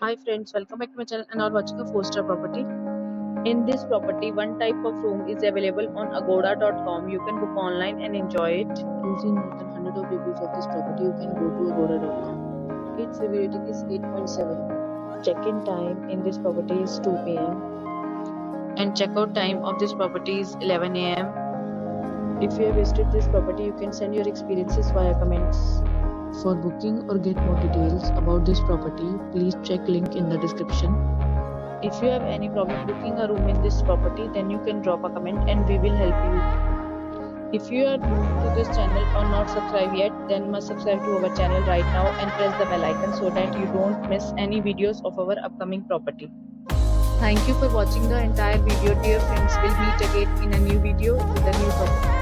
Hi friends, welcome back to my channel and are watching a 4-star property. In this property, one type of room is available on agoda.com. You can book online and enjoy it. Using more than 100 of reviews of this property, you can go to agoda.com. Its review rating is 8.7. Check-in time in this property is 2 p.m. and check-out time of this property is 11 a.m. If you have visited this property, you can send your experiences via comments. For booking or get more details about this property, please check link in the description. If you have any problem booking a room in this property, then you can drop a comment and we will help you. If you are new to this channel or not subscribed yet, then must subscribe to our channel right now and press the bell icon so that you don't miss any videos of our upcoming property. Thank you for watching the entire video, dear friends. We'll meet again in a new video with a new property.